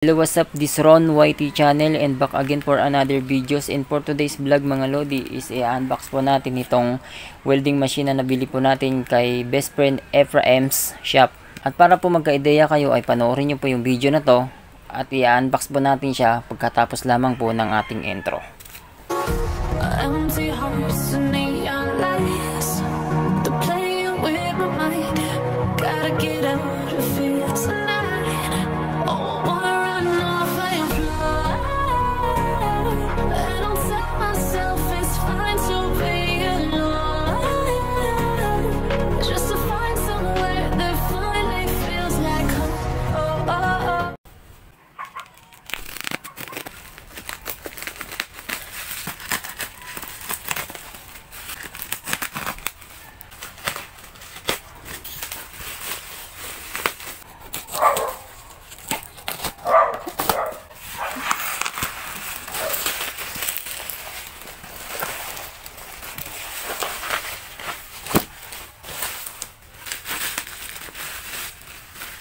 Hello, what's up? This Ron YT channel and back again for another videos. And for today's vlog mga lodi is i-unbox po natin itong welding machine na nabili po natin kay best friend Ephraim's shop. At para po magka-ideya kayo ay panoorin nyo po yung video na to at i-unbox po natin siya pagkatapos lamang po ng ating intro.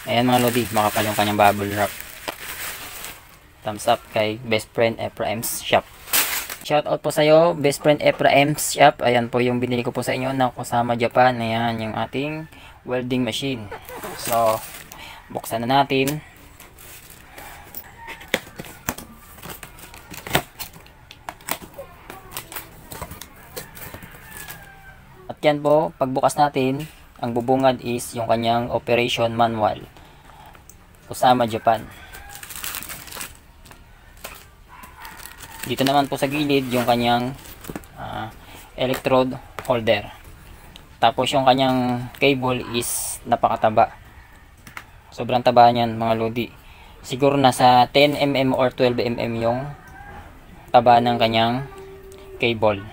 Ayan mga lodi, makapal yung kanyang bubble wrap. Thumbs up kay best friend Ephraim's shop. Shout out po sa iyo, best friend Ephraim's shop. Ayan po yung binili ko po sa inyo ng Kusama Japan. Ayan yung ating welding machine. So, buksan na natin. At yan po, pagbukas natin, ang bubungad is yung kanyang operation manual. Kusama Japan. Dito naman po sa gilid yung kanyang electrode holder. Tapos yung kanyang cable is napakataba. Sobrang taba niyan mga lodi. Siguro nasa 10mm or 12mm yung taba ng kanyang cable.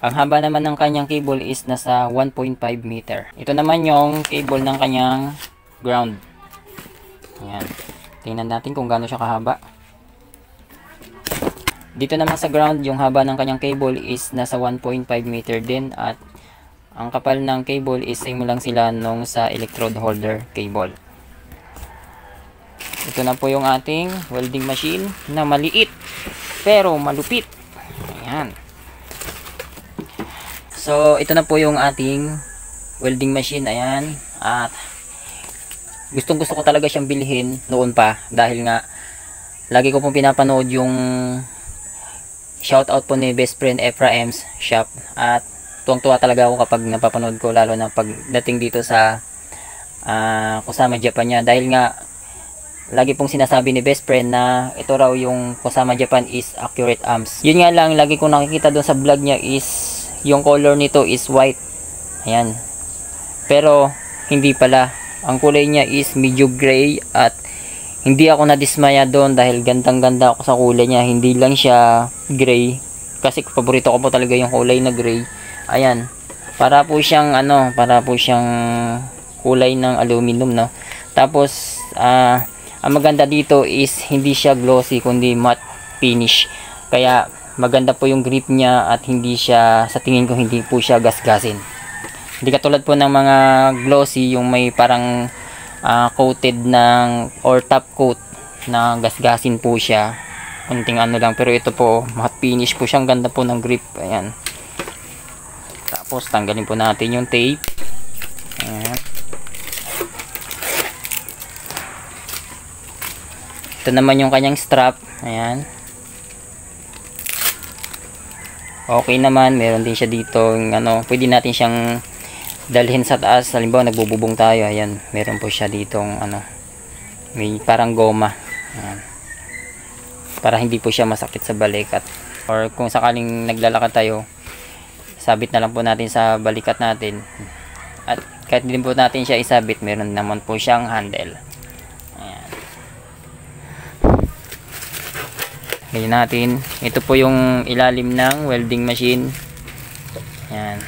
Ang haba naman ng kanyang cable is nasa 1.5 meter. Ito naman yung cable ng kanyang ground. Ayan. Tingnan natin kung gaano siya kahaba. Dito naman sa ground, yung haba ng kanyang cable is nasa 1.5 meter din. At ang kapal ng cable is same lang sila nung sa electrode holder cable. Ito na po yung ating welding machine na maliit pero malupit. Ayan. So, ito na po yung ating welding machine. Ayan. At gustong gusto ko talaga siyang bilhin noon pa. Dahil nga, lagi ko pong pinapanood yung shoutout po ni best friend Ephraim's shop. At tuwang-tuwa talaga ako kapag napapanood ko. Lalo na pagdating dito sa Kusama Japan niya. Dahil nga, lagi pong sinasabi ni best friend na ito raw yung Kusama Japan is accurate arms. Yun nga lang, lagi kong nakikita doon sa vlog niya is yung color nito is white. Ayan. Pero hindi pala. Ang kulay niya is medyo gray at hindi ako nadismaya doon dahil gandang-ganda ako sa kulay niya. Hindi lang siya gray kasi paborito ko po talaga yung kulay na gray. Ayan. Para po siyang kulay ng aluminum, no. Tapos ang maganda dito is hindi siya glossy kundi matte finish. Kaya maganda po yung grip niya at hindi siya, sa tingin ko hindi po siya gasgasin. Hindi katulad po ng mga glossy yung may parang coated ng or top coat na gasgasin po siya. Kunting ano lang, pero ito po matte finish po siyang ganda po ng grip. Ayan. Tapos tanggalin po natin yung tape. Ayan. Ito naman yung kanyang strap. Ayan. Okay naman, meron din siya dito yung pwede natin siyang dalhin sa taas. Halimbawa nagbububong tayo, ayan, meron po siya ditong may parang goma. Ayan. Para hindi po siya masakit sa balikat. Or kung sakaling naglalakad tayo, sabit na lang po natin sa balikat natin. At kahit din po natin siya isabit, meron naman po siyang handle. Ayan. Ganyan natin. Ito po yung ilalim ng welding machine. Ayan.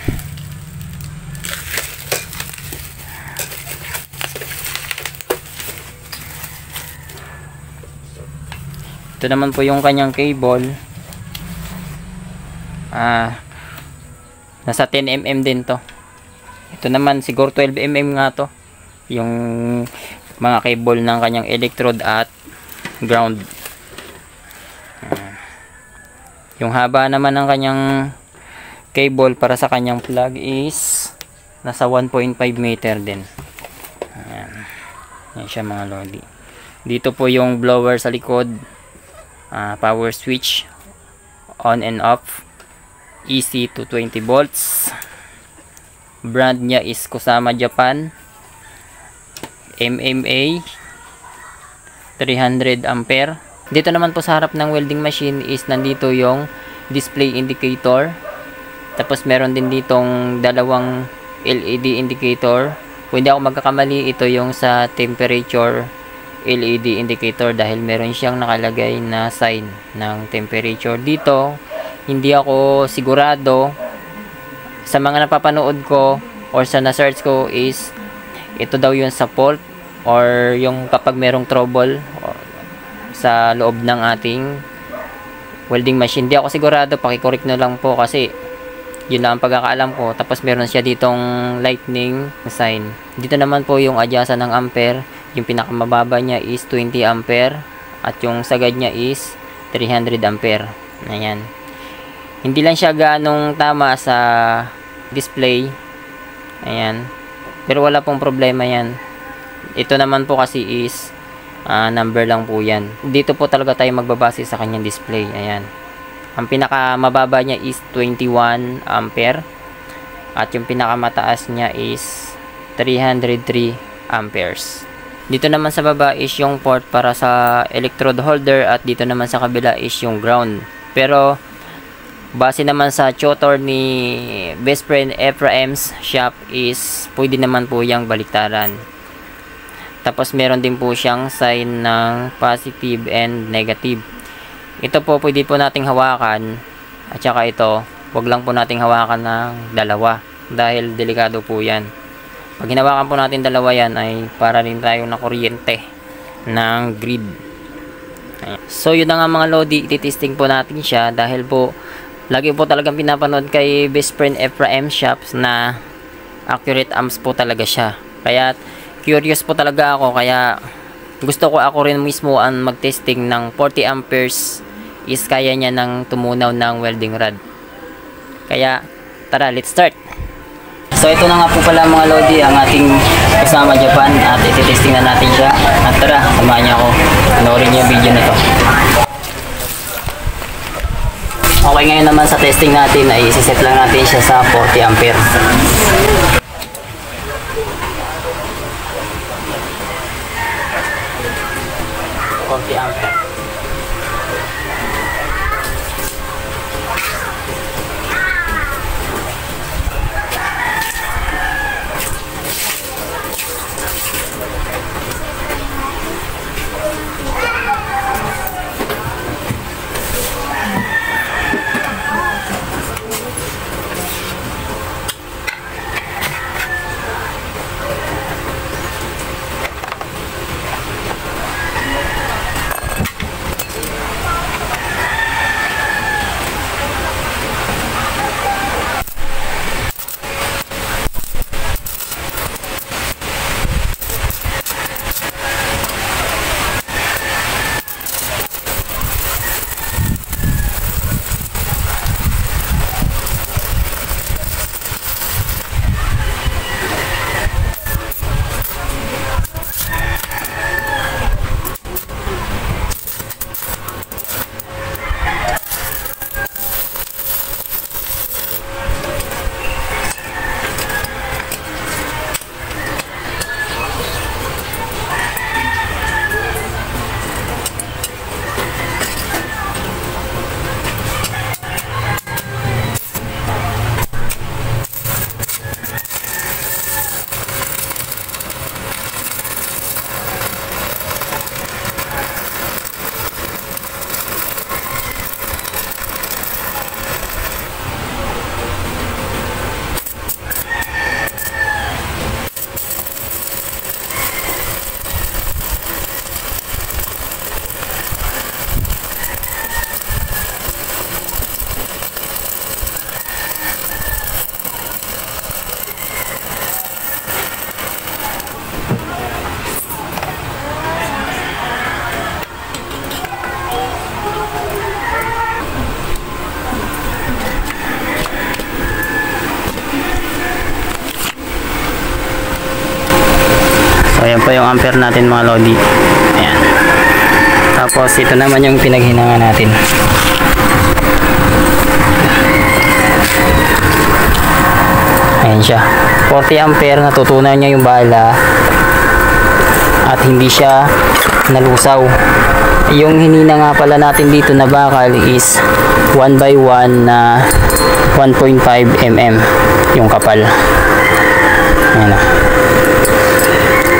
Ito naman po yung kanyang cable. Nasa 10mm din to. Ito naman siguro 12mm nga to. Yung mga cable ng kanyang electrode at ground. Yung haba naman ng kanyang cable para sa kanyang plug is nasa 1.5 meter din. Ayan. Yan siya mga lodi. Dito po yung blower sa likod. Power switch. On and off. AC to 20 volts. Brand niya is Kusama Japan. MMA. 300 ampere. Dito naman po sa harap ng welding machine is nandito yung display indicator. Tapos meron din ditong dalawang LED indicator. Kung hindi ako magkakamali, ito yung sa temperature LED indicator dahil meron siyang nakalagay na sign ng temperature. Dito, hindi ako sigurado. Sa mga napapanood ko or sa na-search ko is ito daw yung sa fault or yung kapag merong trouble sa loob ng ating welding machine. Di ako sigurado, pakicorrect na lang po kasi yun lang ang pagkakaalam ko. Tapos meron siya ditong lightning sign. Dito naman po yung adyasan ng ampere. Yung pinakamababa niya is 20 ampere at yung sagad niya is 300 ampere. Ayan. Hindi lang siya ganong tama sa display. Ayan. Pero wala pong problema yan. Ito naman po kasi is number lang po yan. Dito po talaga tayo magbabase sa kanyang display. Ayan. Ang pinakamababa niya is 21 ampere at yung pinakamataas niya is 303 amperes. Dito naman sa baba is yung port para sa electrode holder at dito naman sa kabila is yung ground. Pero base naman sa tutor ni best friend Ephraim's shop is pwede naman po yung baliktaran. Tapos meron din po siyang sign ng positive and negative. Ito po pwede po nating hawakan at saka ito, wag lang po nating hawakan ng dalawa dahil delikado po yan. Pag hinawakan po natin dalawa yan ay para rin tayo na kuryente ng grid. Ayan. So yun na nga mga lodi, ititesting po natin siya dahil po lagi po talagang pinapanood kay best friend Ephraim Shops na accurate amps po talaga siya. Kaya curious po talaga ako, kaya gusto ko ako rin mismo ang mag-testing ng 40 amperes is kaya niya ng tumunaw ng welding rod. Kaya tara, let's start. So ito na nga po pala mga lodi ang ating Kusama Japan at iti-testing na natin siya. At tara, samahan niyo ako. Panoorin niyo yung video na to. Okay, ngayon naman sa testing natin ay isiset lang natin siya sa 40 ampere. 40 ampere. Ayan pa yung ampere natin mga lodi. Ayan. Tapos ito naman yung pinaghinangan natin. Ayan siya. 40 ampere, natutunan niya yung bala at hindi siya nalusaw. Yung hinina nga pala natin dito na bakal is 1x1 na 1.5 mm yung kapal. Ayan.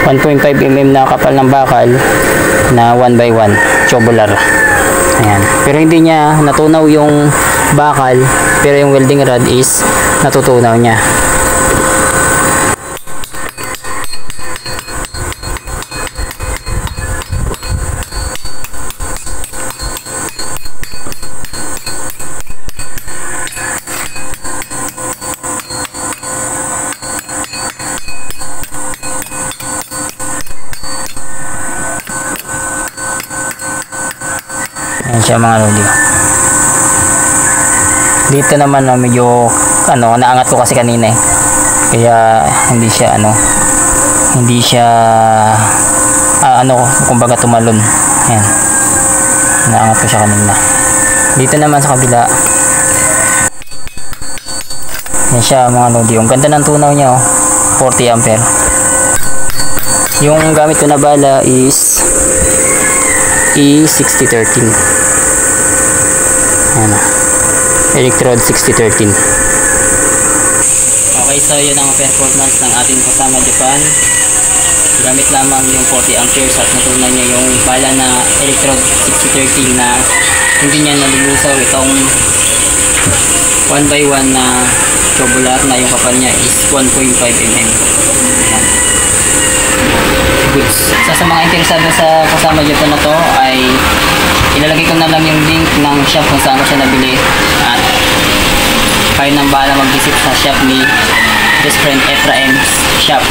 1.5 mm na kapal ng bakal na 1x1 tubular. Ayan. Pero hindi niya natunaw yung bakal, pero yung welding rod is natutunaw niya. Ayan siya mga lodi. Dito naman medyo naangat ko kasi kanina eh. Kaya hindi siya kumbaga tumalon. Ayan. Naangat ko siya kanina. Dito naman sa kabila. Ayan siya mga lodi. Ang ganda ng tunaw niya 40 ampere. Yung gamit ko na bala is E6013. Ayan. Electrode 6013. Okay, so yun ang performance ng ating kasama Japan. Gamit lamang yung 40 amperes at natunan niya yung bala na electrode 6013 na hindi niya nalulusaw. Itong 1x1 na tubular na yung kapal niya is 1.5 mm. Goods. Sa mga interesado sa kasama Japan na to ay ilalagay ko na lang yung link ng shop kung saan ko siya nabili at kayo nang bahala mag-visit sa shop ni best friend Ephraim's shop.